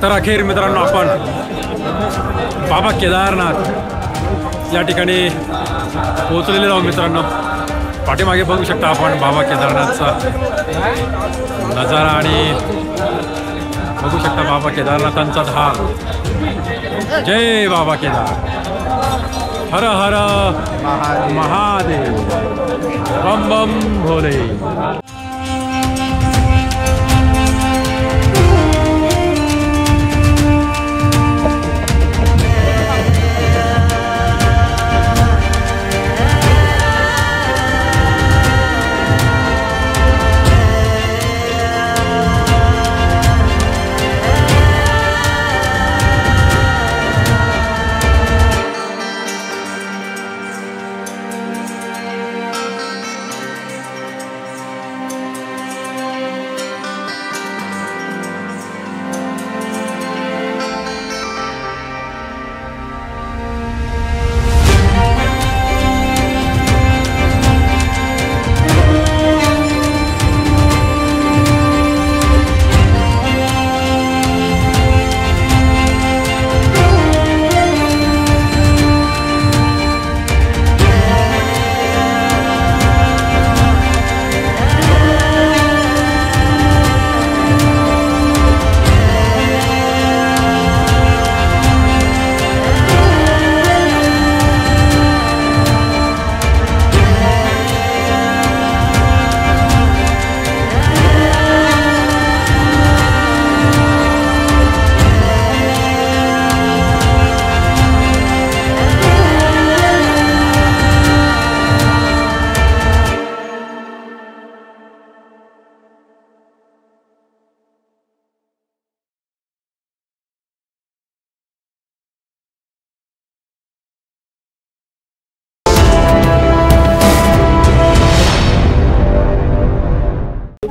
तर अखेर मित्रांनो आपण बाबा केदारनाथ या ठिकाणी पोहोचलेले आहोत मित्रांनो। पाठीमागे बघू शकता आपण बाबा केदारनाथचा नजारा आणि बघू शकता बाबा केदारनाथांचा धाम। जय बाबा केदार, हर हर महादेव, बम बम भोले।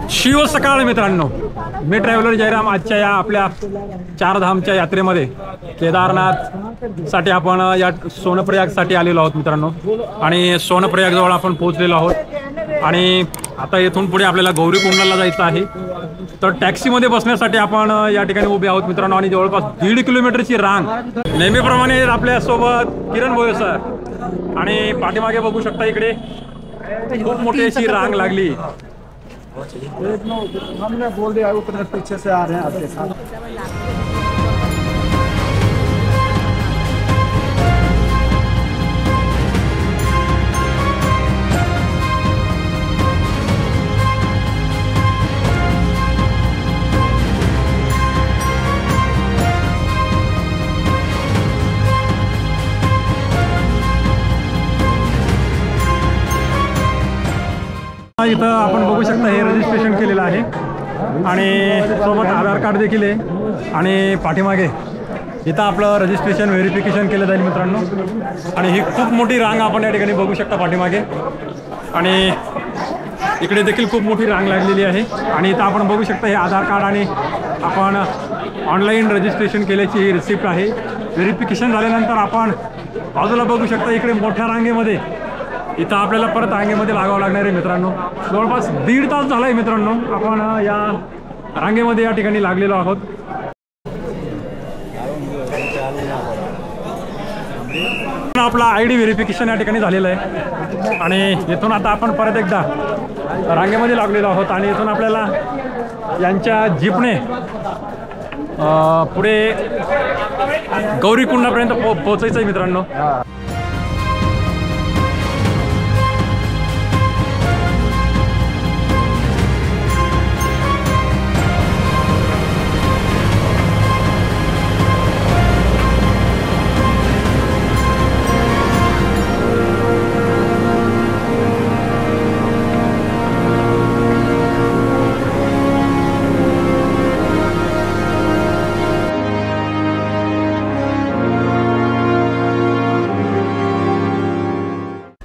शिव सकाळ मित्रांनो, मी ट्रॅव्हलर जयराम आजच्या या आपल्या चारधामच्या यात्रेमध्ये केदारनाथ साठी आपण या सोनप्रयाग साठी आलेलो आहोत मित्रांनो। आणि सोनप्रयाग जवळ आपण पोहोचलेलो आहोत आणि आता इथून पुढे आपल्याला गौरीकुंडाला जायचं आहे। तर टॅक्सीमध्ये बसण्यासाठी आपण या ठिकाणी उभे आहोत मित्रांनो आणि जवळपास 1.5 किलोमीटरची रांग। नेहमीप्रमाणे आपल्या सोबत किरण भोये सर आणि पाठीमागे बघू शकता इकडे खूप मोठी अशी रांग लागली। हमने बोल दिया उतने पीछे से आ रहे हैं आपके साथ। इथं आपण बघू शकता हे रजिस्ट्रेशन केलेलं आहे आणि सोबत आधार कार्ड देखील आहे आणि पाठीमागे इथं आपलं रजिस्ट्रेशन व्हेरिफिकेशन केलं जाईल मित्रांनो। आणि ही खूप मोठी रांग आपण या ठिकाणी बघू शकता पाठीमागे आणि इकडे देखील खूप मोठी रांग लागलेली आहे। आणि इथं आपण बघू शकता हे आधार कार्ड आणि आपण ऑनलाईन रजिस्ट्रेशन केल्याची ही रिसिप्ट आहे। व्हेरिफिकेशन झाल्यानंतर आपण बाजूला बघू शकता इकडे मोठ्या रांगेमध्ये इथं आपल्याला परत रांगेमध्ये लागावं लागणार आहे मित्रांनो। जवळपास 1.5 तास झाला आहे मित्रांनो आपण या रांगेमध्ये या ठिकाणी लागलेलो आहोत। आपला ID व्हेरिफिकेशन या ठिकाणी झालेलं आहे आणि इथून आता आपण परत एकदा रांगेमध्ये लागलेलो आहोत आणि इथून आपल्याला यांच्या जीपने पुढे गौरीकुंडापर्यंत पोहोचायचं आहे मित्रांनो।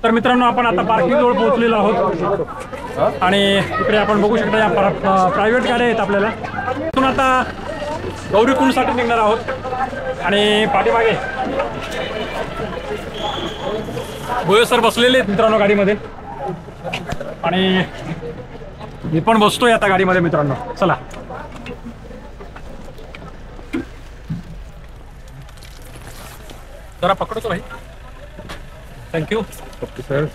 तर मित्रांनो आपण आता पार्किंग जवळ पोहोचलेलो आहोत आणि इकडे आपण बघू शकता या प्रायव्हेट गाड्या आहेत आपल्याला। इथून आता गौरीकुंडसाठी निघणार आहोत आणि पाठीमागे भोये सर बसलेले आहेत मित्रांनो गाडीमध्ये आणि मी पण बसतोय आता गाडीमध्ये मित्रांनो। चला जरा पकडो तो भाई. थँक्यू. Okay sir.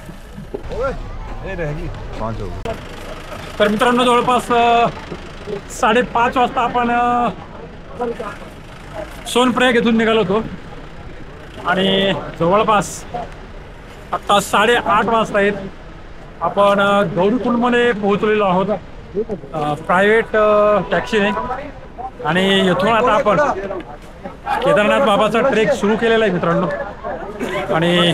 तर मित्रांनो जवळपास 5:30 वाजता आपण सोनप्रयाग येथून निघालो होतो आणि जवळपास आत्ता 8:30 वाजता आहेत. आपण गौरीकुंडमध्ये पोहोचलेलो आहोत प्रायव्हेट टॅक्सीने आणि येथून आता आपण केदारनाथ बाबाचा ट्रेक सुरू केलेला आहे मित्रांनो. आणि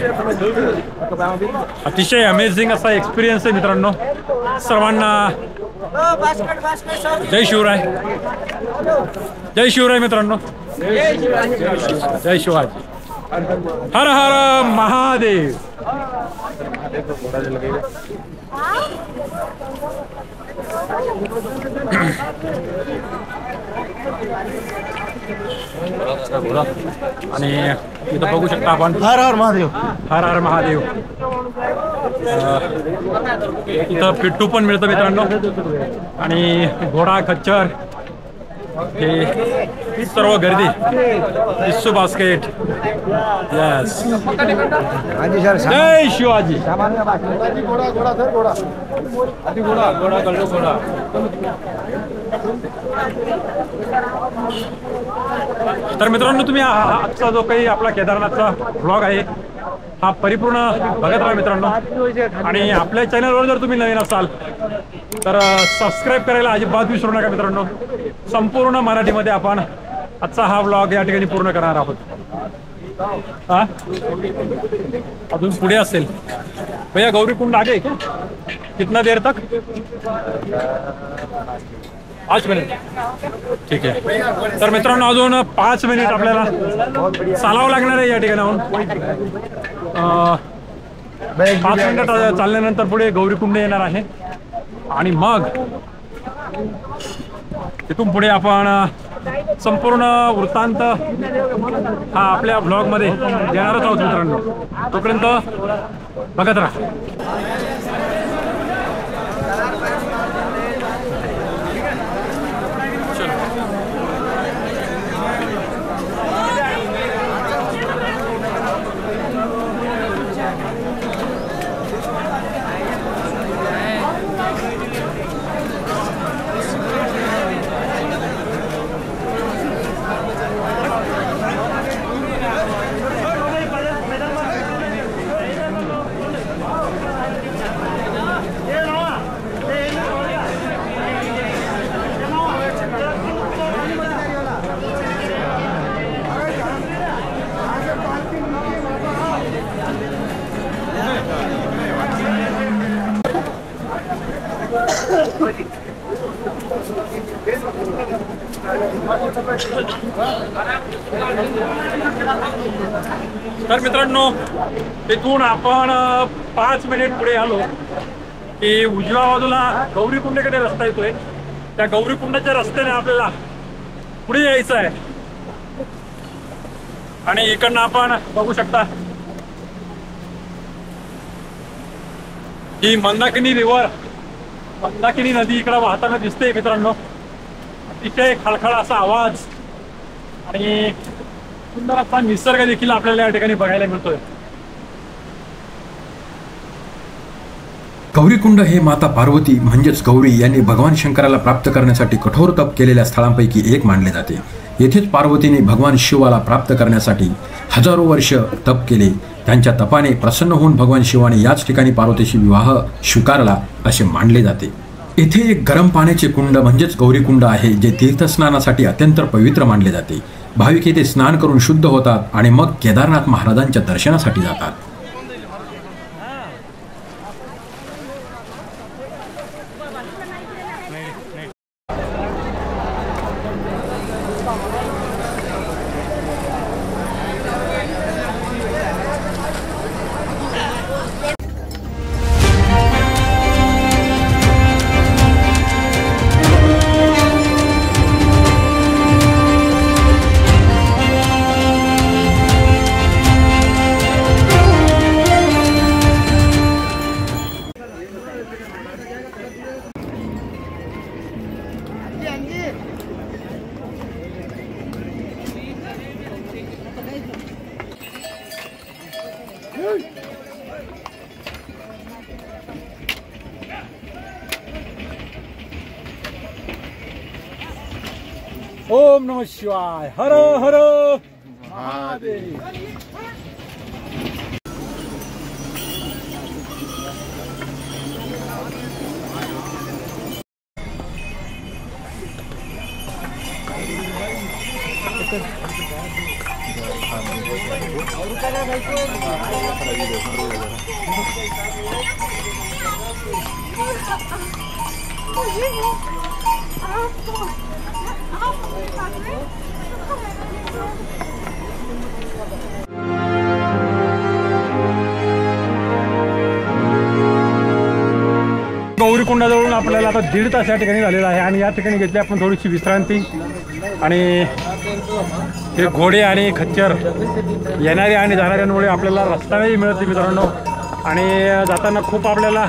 अतिशय अमेझिंग असा एक्सपिरियन्स आहे मित्रांनो. सर्वांना जय शिवराय. जय शिवराय मित्रांनो. जय शिवाजी. हर हर महादेव. आणि इथं बघू शकता आपण हर हर महादेव. हर हर महादेव. इथं पिट्टू पण मिळतं मित्रांनो आणि घोडा खच्चर हे सर्व गर्दी. Tissue basket. यस. जय शिवाजी. घोडा घोडा सर घोडा. आधी घोडा घोडा कळलो घोडा. तर मित्रांनो तुम्ही आजचा जो काही आपला केदारनाथचा व्लॉग आहे हा परिपूर्ण बघत राहा मित्रांनो. आणि आपल्या चॅनलवर जर तुम्ही नवीन असाल तर सबस्क्राईब करायला अजिबात विसरू नका मित्रांनो. संपूर्ण मराठीमध्ये आपण आजचा हा व्लॉग या ठिकाणी पूर्ण करणार आहोत. हा अजून पुढे असेल भैया. गौरीकुंड आगे क्या? कितना देर तक? 5 मिनिट. ठीक आहे. तर मित्रांनो अजून 5 मिनिट आपल्याला चालावं लागणार आहे या ठिकाणाहून. 5 मिनिट चालल्यानंतर पुढे गौरीकुंड येणार आहे आणि मग तिथून पुढे आपण संपूर्ण वृत्तांत हा आपल्या ब्लॉगमध्ये देणारच आहोत मित्रांनो. तोपर्यंत बघत राहा. तर मित्रांनो तिथून आपण 5 मिनिट पुढे आलो की उजव्या बाजूला गौरीकुंडाकडे रस्ता येतोय. त्या गौरीकुंडाच्या रस्त्याने आपल्याला पुढे यायचं आहे आणि इकडनं आपण बघू शकता ही मंदाकिनी रिव्हर, मंदाकिनी नदी इकडं वाहताना दिसते मित्रांनो. अतिशय खळखळ असा आवाज आणि सुंदर असा निसर्ग देखील आपल्याला या ठिकाणी बघायला मिळतोय. गौरीकुंड हे माता पार्वती म्हणजेच गौरी यांनी भगवान शंकराला प्राप्त करण्यासाठी कठोर तप केलेल्या स्थळांपैकी एक मानले जाते. येथेच पार्वतीने भगवान शिवाला प्राप्त करण्यासाठी हजारो वर्ष तप केले. त्यांच्या तपाने प्रसन्न होऊन भगवान शिवाने याच ठिकाणी पार्वतीशी विवाह स्वीकारला असे मानले जाते. येथे एक गरम पाण्याचे कुंड म्हणजेच गौरीकुंड आहे जे तीर्थस्नानासाठी अत्यंत पवित्र मानले जाते. भाविक येथे स्नान करून शुद्ध होतात आणि मग केदारनाथ महाराजांच्या दर्शनासाठी जातात. ओम नमः शिवाय. हर हर महादेव. गौरीकुंडाजवळून आपल्याला आता 1.5 तास या ठिकाणी झालेला आहे आणि या ठिकाणी घेतली आपण थोडीशी विश्रांती. आणि हे घोडे आणि खच्चर येणारे आणि जाणाऱ्यांमुळे आपल्याला रस्ताही मिळत नाही मित्रांनो. आणि जाताना खूप आपल्याला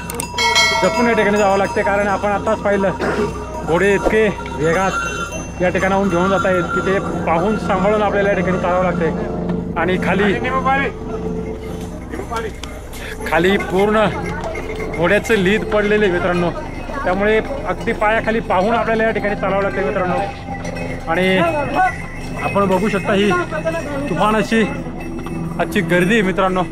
जपून या ठिकाणी जावं लागते, कारण आपण आताच पाहिलं घोडे इतके वेगात या ठिकाणाहून घेऊन जात आहेत की ते पाहून सांभाळून आपल्याला या ठिकाणी चालावं लागते. आणि खाली पूर्ण घोड्याचं लीद पडलेले मित्रांनो, त्यामुळे अगदी पायाखाली पाहून आपल्याला या ठिकाणी चालावं लागते मित्रांनो. आणि आपण बघू शकता ही तुफान अशी आजची गर्दी मित्रांनो.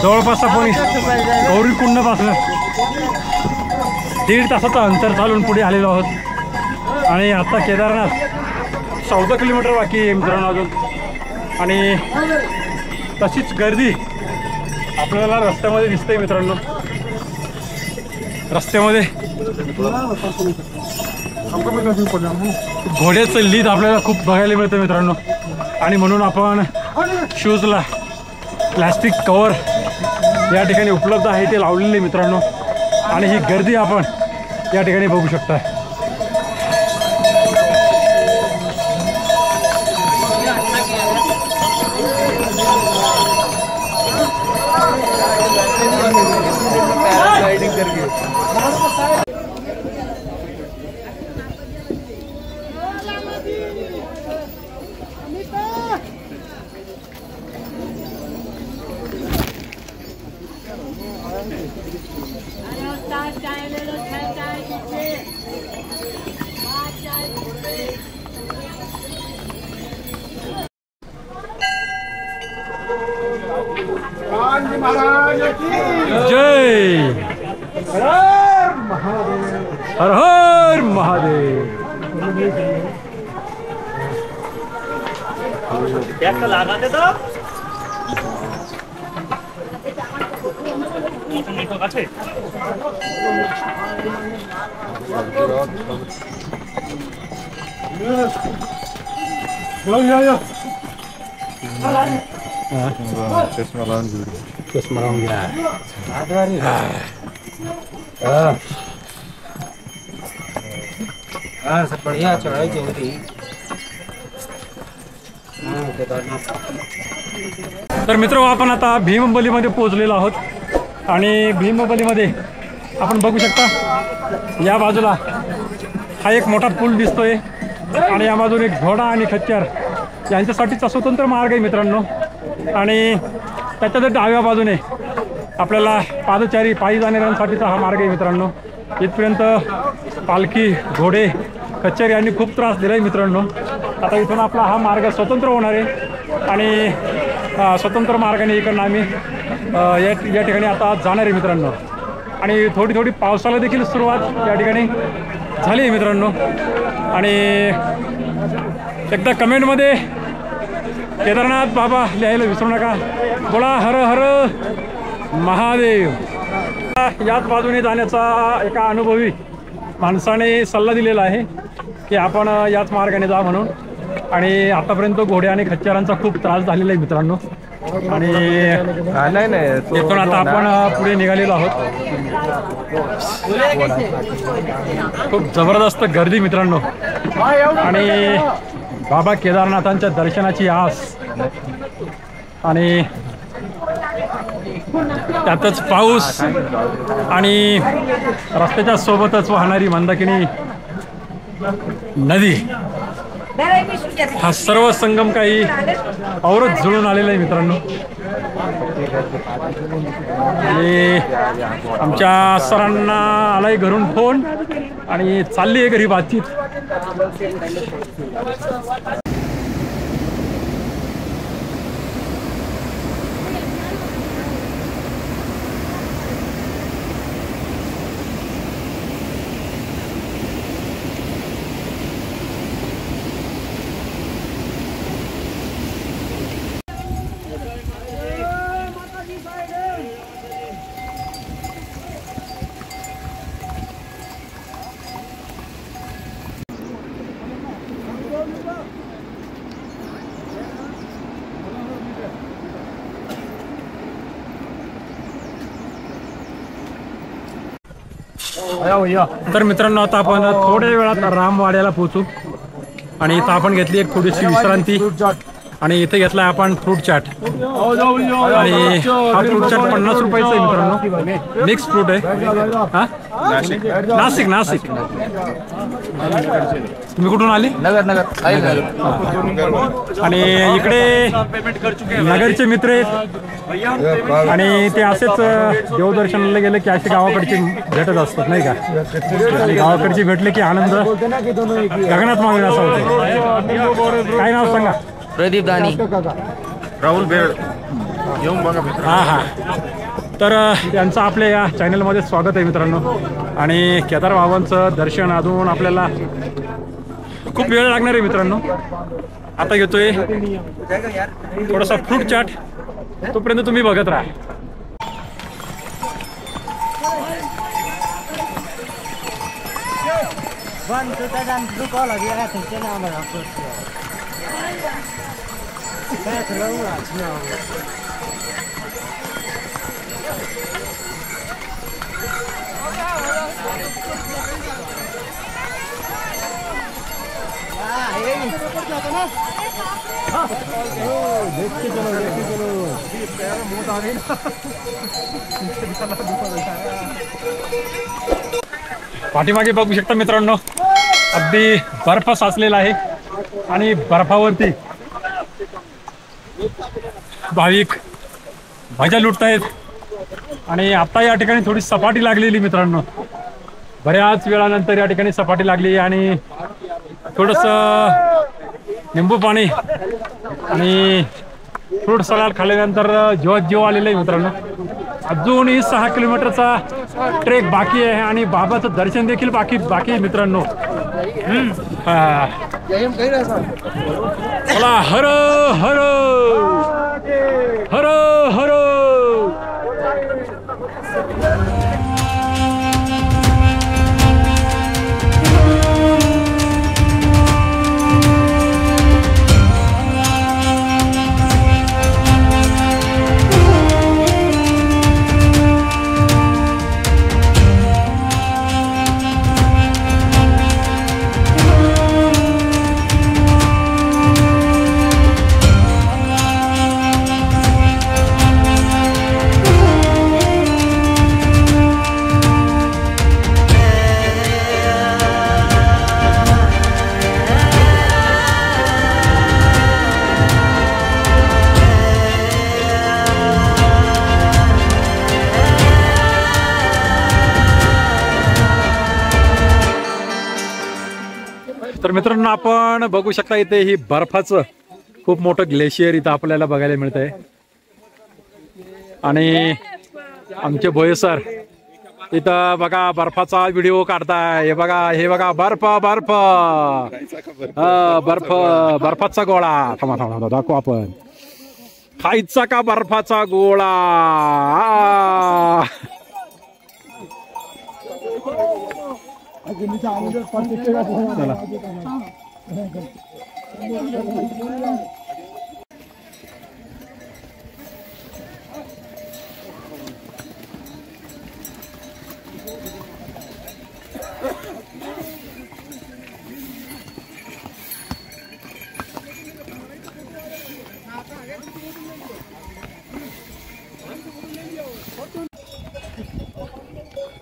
जवळपास आपण गौरीकुंडापासून 1.5 तासाचं अंतर चालून पुढे आलेलो आहोत. आणि आता केदारनाथ 14 किलोमीटर बाकी आहे मित्रांनो अजून. आणि तशीच गर्दी आपल्याला रस्त्यामध्ये दिसते मित्रांनो. रस्त्यामध्ये घोड्याचं लीद आपल्याला खूप बघायला मिळतं मित्रांनो. आणि म्हणून आपण शूजला प्लास्टिक कवर या ठिकाणी उपलब्ध आहे ते लावलेले मित्रांनो. आणि ही गर्दी आपण या ठिकाणी बघू शकता. जय हर हर महादेव. चष्मा लावून घेऊ. चष्मा लावून घ्या. सब बढ़िया चढ़ाई जो होती. तर मित्र आपण आता भीमबलीमध्ये पोहोचलेलो आहोत. आणि भीमबलीमध्ये आपण बघू शकता या बाजूला हा एक मोठा पूल दिसतोय आणि या बाजूने एक घोडा आणि खच्चर यांच्यासाठीचा स्वतंत्र मार्ग आहे मित्रांनो. आणि त्याच्यात डाव्या बाजूने आपल्याला पादचारी पायी जाणाऱ्यांसाठीचा हा मार्ग आहे मित्रांनो. इथपर्यंत पालखी घोडे खच्चर यांनी खूप त्रास दिला आहे मित्रांनो. आता इथून आपला हा मार्ग स्वतंत्र होणार आहे आणि स्वतंत्र मार्गाने इकडनं आम्ही या ठिकाणी आता जाणार आहे मित्रांनो. आणि थोडी पावसाला देखील सुरुवात या ठिकाणी झाली आहे मित्रांनो. आणि एकदा कमेंटमध्ये केदारनाथ बाबा लिहायला विसरू नका. बोला हर हर महादेव. याच बाजूने जाण्याचा एका अनुभवी माणसाने सल्ला दिलेला आहे की आपण याच मार्गाने जा म्हणून. आणि आतापर्यंत घोडे आणि खच्चरांचा खूप त्रास झालेला आहे मित्रांनो. आणि इथून आता आपण पुढे निघालेलो आहोत. खूप जबरदस्त गर्दी मित्रांनो. आणि बाबा केदारनाथांच्या दर्शनाची आस आणि त्यातच पाऊस आणि रस्त्याच्या सोबतच वाहणारी मंदाकिनी नदी हा सर्व संगम काही औरच जुळून आलेला आहे मित्रांनो. आणि आमच्या सरांना आलाय घरून फोन आणि चालली आहे घरी बातचीत. तर मित्रांनो आता आपण थोड्या वेळात रामवाड्याला पोहोचू. आणि इथं आपण घेतली एक थोडीशी विश्रांती आणि इथे घेतलाय आपण फ्रूट चाट. आणि हा फ्रूट चाट 50 रुपयाचा आहे मित्रांनो. मिक्स फ्रूट आहे. हा नाशिक. तुम्ही कुठून आली? नगर. आणि इकडे नगरचे मित्र आहेत आणि ते असेच देवदर्शनाला गेले की असे गावाकडचे भेटत असतात नाही का. आणि गावाकडचे भेटले की आनंद गगनात मावेल असा होतो. काय नाव सांगा? प्रदीप दानी. राहुल बेड येऊन बघा. हा. तर त्यांचं आपल्या या चॅनलमध्ये स्वागत आहे मित्रांनो. आणि केदार बाबांचं दर्शन अजून आपल्याला खूप वेळ लागणार आहे मित्रांनो. आता घेतोय थोडासा फ्रूट चाट. तोपर्यंत तुम्ही बघत राहा. पाठीमागे बघू शकता मित्रांनो अगदी बर्फ साचलेला आहे आणि बर्फावरती भाविक मजा लुटतायत. आणि आता या ठिकाणी थोडी सपाटी लागलेली मित्रांनो. बऱ्याच वेळानंतर या ठिकाणी सपाटी लागली आणि थोडंसं निंबू पाणी आणि फ्रूट सलाड खाल्ल्यानंतर जीव आलेलं आहे मित्रांनो. अजूनही 6 किलोमीटरचा ट्रेक बाकी आहे आणि बाबाचं दर्शन देखील बाकी मित्रांनो. बोला हर हर हर हर. तर मित्रांनो आपण बघू शकता इथे ही बर्फाचं खूप मोठं ग्लेशियर इथं आपल्याला बघायला मिळतंय आणि आमचे भोये सर इथं बघा बर्फाचा व्हिडिओ काढताय. हे बघा बर्फ बर्फ बर्फ बर्फाचा गोळा. थांबा दाखवू आपण. खायचा का बर्फाचा गोळा.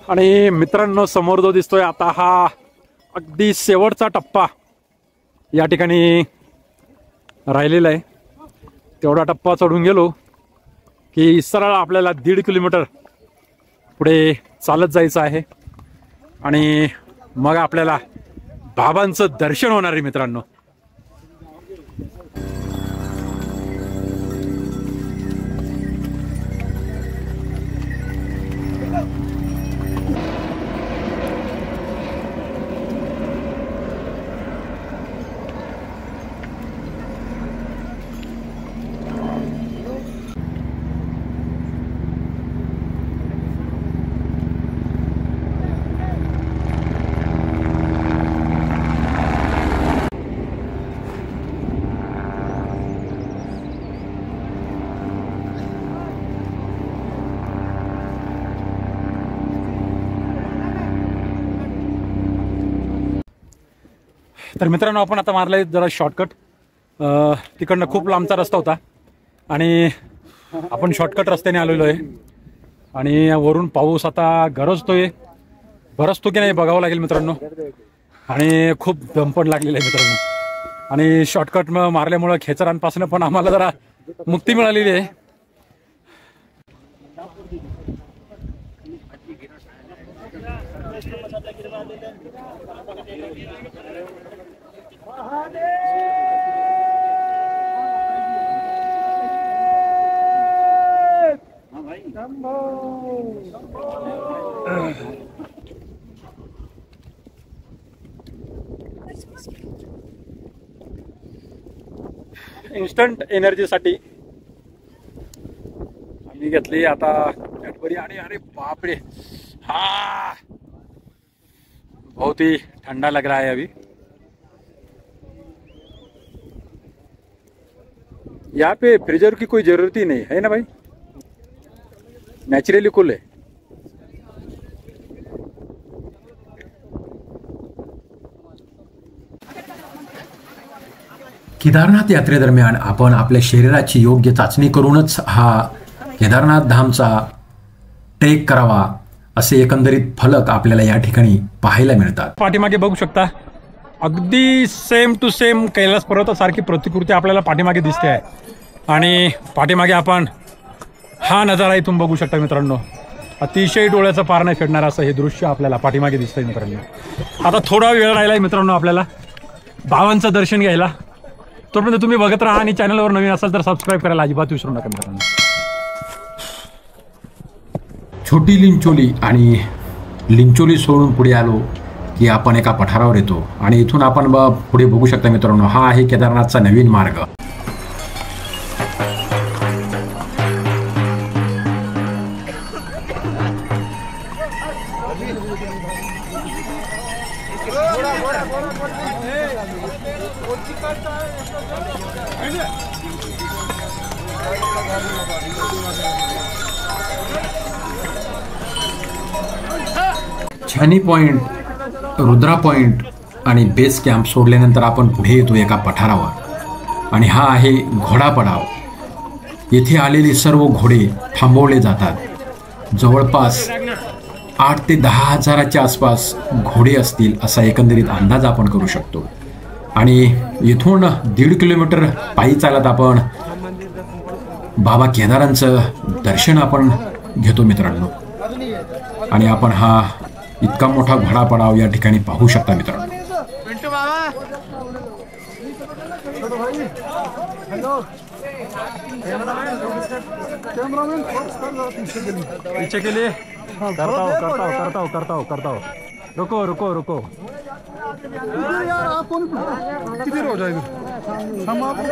आणि मित्रांनो समोर जो दिसतोय आता हा अगदी शेवटचा टप्पा या ठिकाणी राहिलेला आहे. तेवढा टप्पा चढून गेलो की सरळ आपल्याला 1.5 किलोमीटर पुढे चालत जायचं आहे आणि मग आपल्याला बाबांचं दर्शन होणार आहे मित्रांनो. तर मित्रांनो आपण आता मारलाय जरा शॉर्टकट. तिकडनं खूप लांबचा रस्ता होता आणि आपण शॉर्टकट रस्त्याने आलेलो आहे आणि वरून पाऊस आता गरजतोय. बरसतो की नाही बघावं लागेल मित्रांनो. आणि खूप दमपण लागलेलं आहे मित्रांनो. आणि शॉर्टकट मारल्यामुळं खेचरांपासून पण आम्हाला जरा मुक्ती मिळालेली आहे. इन्स्टंट एनर्जीसाठी आम्ही घेतली आता कॅडबरी. आणि अरे बापरे हा बहुत ही ठंडा लग रहा है अभी. यहाँ पे फ्रीजर की कोई जरूरत ही नहीं है ना भाई. नेचुरली कूल है. केदारनाथ यात्रेदरम्यान आपण आपल्या शरीराची योग्य चाचणी करूनच हा केदारनाथ धामचा ट्रेक करावा असे एकंदरीत फलक आपल्याला या ठिकाणी पाहायला मिळतात. पाठीमागे बघू शकता अगदी सेम टू सेम कैलास पर्वतासारखी प्रतिकृती आपल्याला पाठीमागे दिसते आहे. आणि पाठीमागे आपण हा नजारा इथून बघू शकता मित्रांनो. अतिशय डोळ्याचं पार नाही फेडणार असं हे दृश्य आपल्याला पाठीमागे दिसतंय मित्रांनो. आता थोडा वेळ राहिला आहे मित्रांनो आपल्याला बाबांचं दर्शन घ्यायला. तोपर्यंत तुम्ही बघत राहा आणि चॅनलवर नवीन असाल तर सबस्क्राईब करायला अजिबात विसरू नका मित्रांनो. छोटी लिंचोली आणि लिंचोली सोडून पुढे आलो की आपण एका पठारावर येतो आणि इथून आपण पुढे बघू शकता मित्रांनो हा आहे केदारनाथचा नवीन मार्ग. छानी पॉइंट, रुद्रा पॉइंट आणि बेस कॅम्प सोडल्यानंतर आपण पुढे येतो एका पठारावर आणि हा आहे घोडा पडाव. येथे आलेले सर्व घोडे थांबवले जातात. जवळपास 8 ते 10 हजाराच्या आसपास घोडे असतील असा एकंदरीत अंदाज आपण करू शकतो. आणि इथून 1.5 किलोमीटर पायी चालत आपण बाबा केदारांचं दर्शन आपण घेतो मित्रांनो. आणि आपण हा इतका मोठा घोडा पडाव या ठिकाणी पाहू शकता मित्रांनो. पीछे के लिए करता हूँ। रुको। इधर यार आप कौन किधर हो जाएगा? हम आपको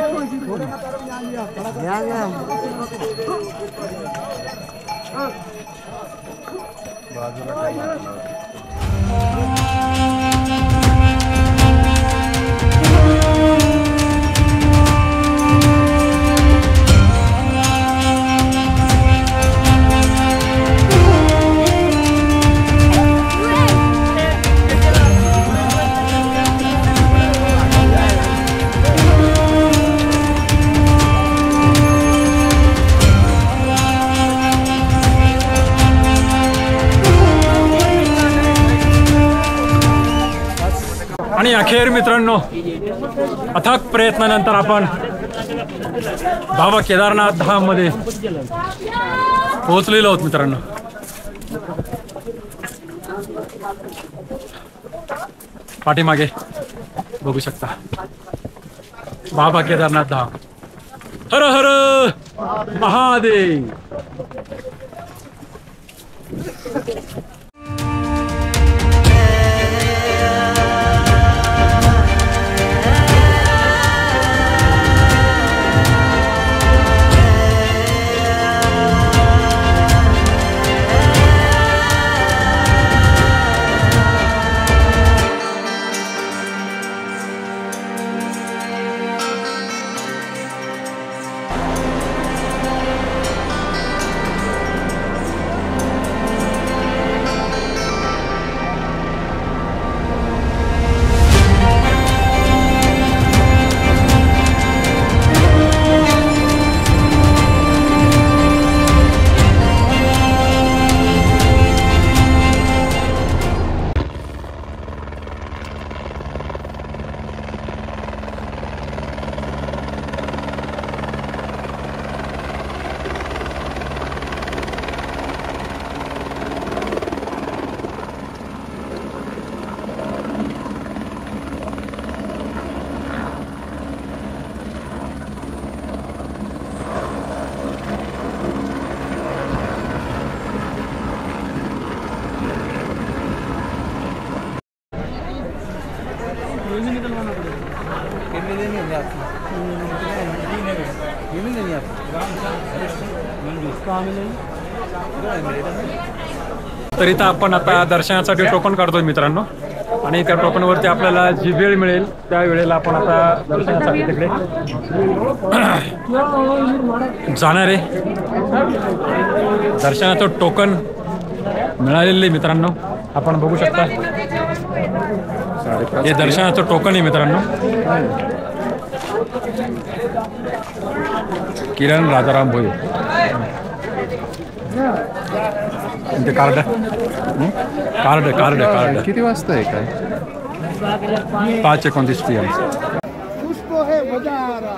आणि अखेर मित्रांनो अथक प्रयत्नानंतर आपण बाबा केदारनाथ धाम मध्ये पोहोचलेलो आहोत मित्रांनो। पाठीमागे बघू शकता बाबा केदारनाथ धाम। हर हर महादेव। तर इथं आपण आता दर्शनासाठी टोकन काढतोय मित्रांनो आणि त्या टोकनवरती आपल्याला जी वेळ मिळेल त्या वेळेला आपण आता दर्शनासाठी तिकडे जाणार आहे। दर्शनाचं टोकन मिळालेलं आहे मित्रांनो, आपण बघू शकता हे दर्शनाचं टोकन आहे मित्रांनो। किरण राजाराम भोये ते कार्ड किती वाजता आहे काय? 5:29 PM। उसको है मजा आ रहा।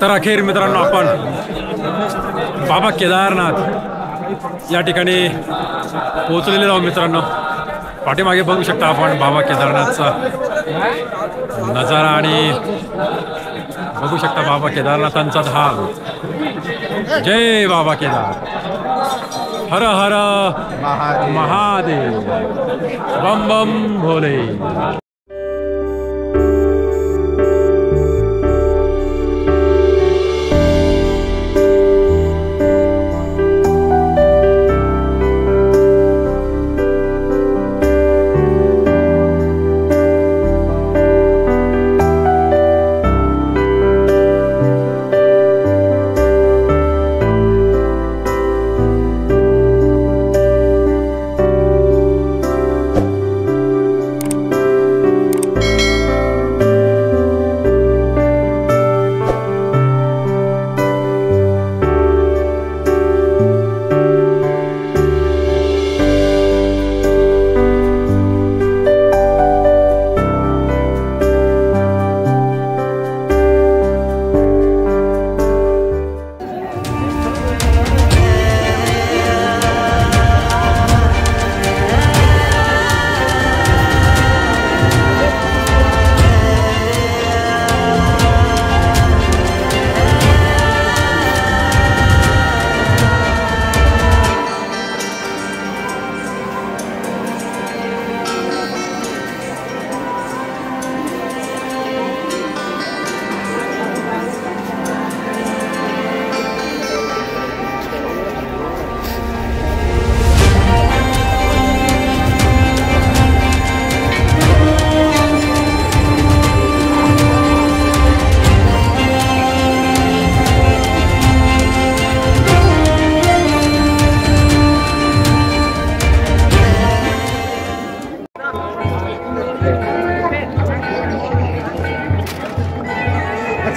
तर अखेर मित्रांनो आपण बाबा केदारनाथ या ठिकाणी पोहोचलेले आहोत मित्रांनो। पाठीमागे बघू शकता आपण बाबा केदारनाथचा नजारा आणि बघू शकता बाबा केदारनाथांचा धाम। जय बाबा केदार, हर हर महादेव, बम बम भोले।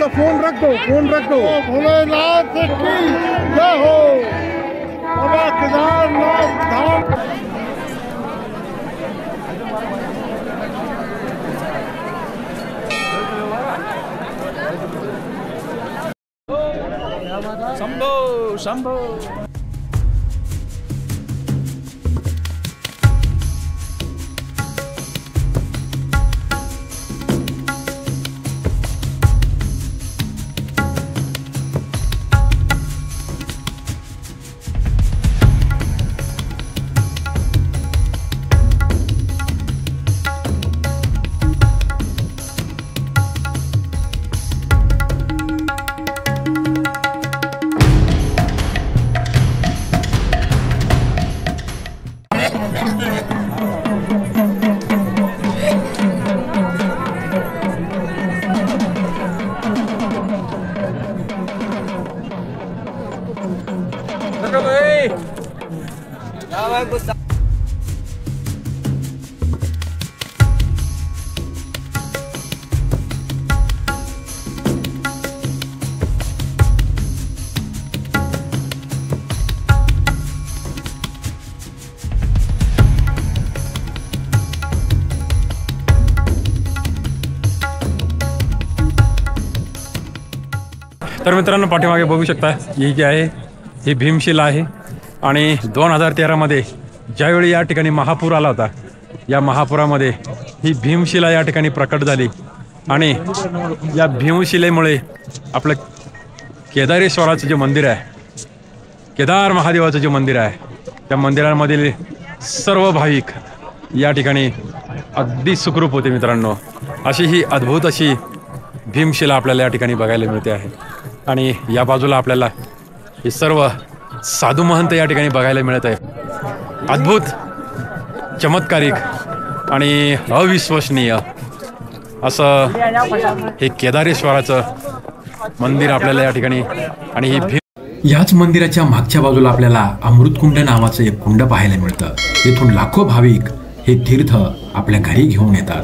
भैया फोन रख दो भोलेनाथ की जय हो। बाबा केदारनाथ धाम। शंभो शंभो। तर मित्रांनो पाठीमागे बघू शकता ही जी आहे ही भीमशिला आहे आणि 2013 ज्यावेळी या ठिकाणी महापूर आला होता या महापुरामध्ये ही भीमशिला या ठिकाणी प्रकट झाली आणि या भीमशिलेमुळे आपलं केदारेश्वराचं जे मंदिर आहे केदार महादेवाचं जे मंदिर आहे त्या मंदिरांमधील सर्व भाविक या ठिकाणी अगदी सुखरूप होते मित्रांनो। अशी ही अद्भुत अशी भीमशिला आपल्याला या ठिकाणी बघायला मिळते आहे आणि या बाजूला आपल्याला हे सर्व साधू महंत या ठिकाणी बघायला मिळत आहे। अद्भुत चमत्कारिक आणि अविश्वसनीय असं हे केदारेश्वराचं मंदिर आपल्याला या ठिकाणी आणि ही भीम याच मंदिराच्या मागच्या बाजूला आपल्याला अमृतकुंड नावाचं एक कुंड पाहायला मिळतं। येथून लाखो भाविक हे तीर्थ आपल्या घरी घेऊन येतात।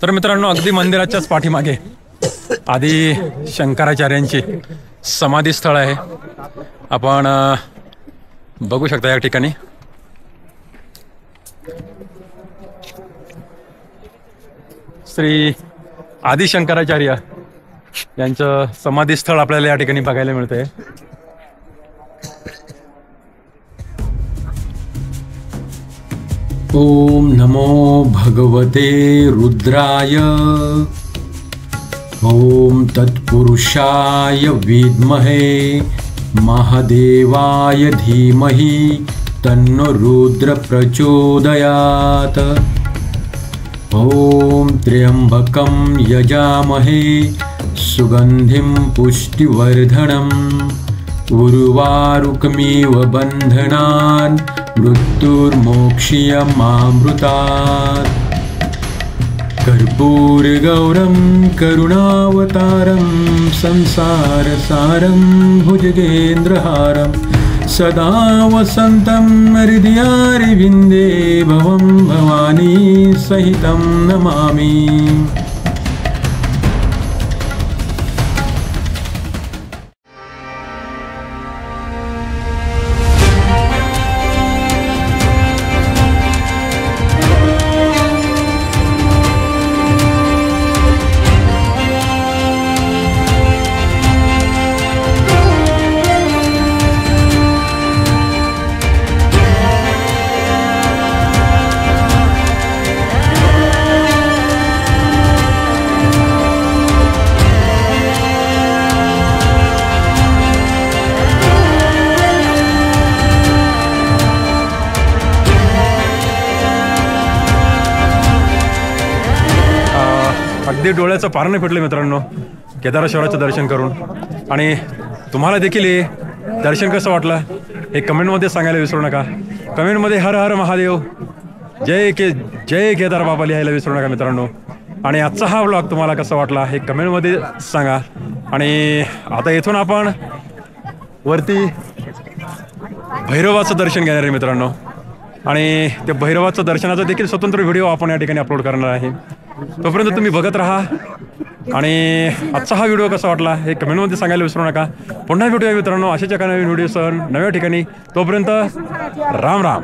तर मित्रांनो अगदी मंदिराच्याच पाठीमागे आदी शंकराचार्यांची समाधी स्थळ आहे। आपण बघू शकता या ठिकाणी श्री आदि शंकराचार्य यांचं समाधी स्थळ आपल्याला या ठिकाणी बघायला मिळतंय। ओम नमो भगवते रुद्राय ओम तत्पुरुषाय विद्महे महादेवाय धीमहि तन्नो रुद्र प्रचोदयात्। ओम त्र्यंबकं यजामहे सुगंधिं पुष्टिवर्धनम् उर्वारुकमिव बन्धनान् मृत्युर्मोक्ष्यमामृतात्। कर्पूरगौरं करुणावतारं संसारसारं भुजगेन्द्रहारं सदा वसन्तं हृदयारविन्दे भवं भवानी सहितं नमामि। अगदी डोळ्याचं पारणं फिटलं मित्रांनो केदारेश्वराचं दर्शन करून। आणि तुम्हाला देखील हे दर्शन कसं वाटलं हे कमेंटमध्ये सांगायला विसरू नका। कमेंटमध्ये हर हर महादेव जय केदार बाबा लिहायला विसरू नका मित्रांनो। आणि आजचा हा व्लॉग तुम्हाला कसा वाटला हे कमेंटमध्ये सांगा। आणि आता इथून आपण वरती भैरवाचं दर्शन घेणार आहे मित्रांनो. आणि त्या भैरवाचं दर्शनाचा देखील स्वतंत्र व्हिडिओ आपण या ठिकाणी अपलोड करणार आहे. तोपर्यंत तुम्ही बघत राहा. आणि आजचा हा व्हिडिओ कसा वाटला हे कमेंटमध्ये सांगायला विसरू नका. पुन्हा भेटूया मित्रांनो अशाच एका नवीन व्हिडिओसह नव्या ठिकाणी. तोपर्यंत राम राम.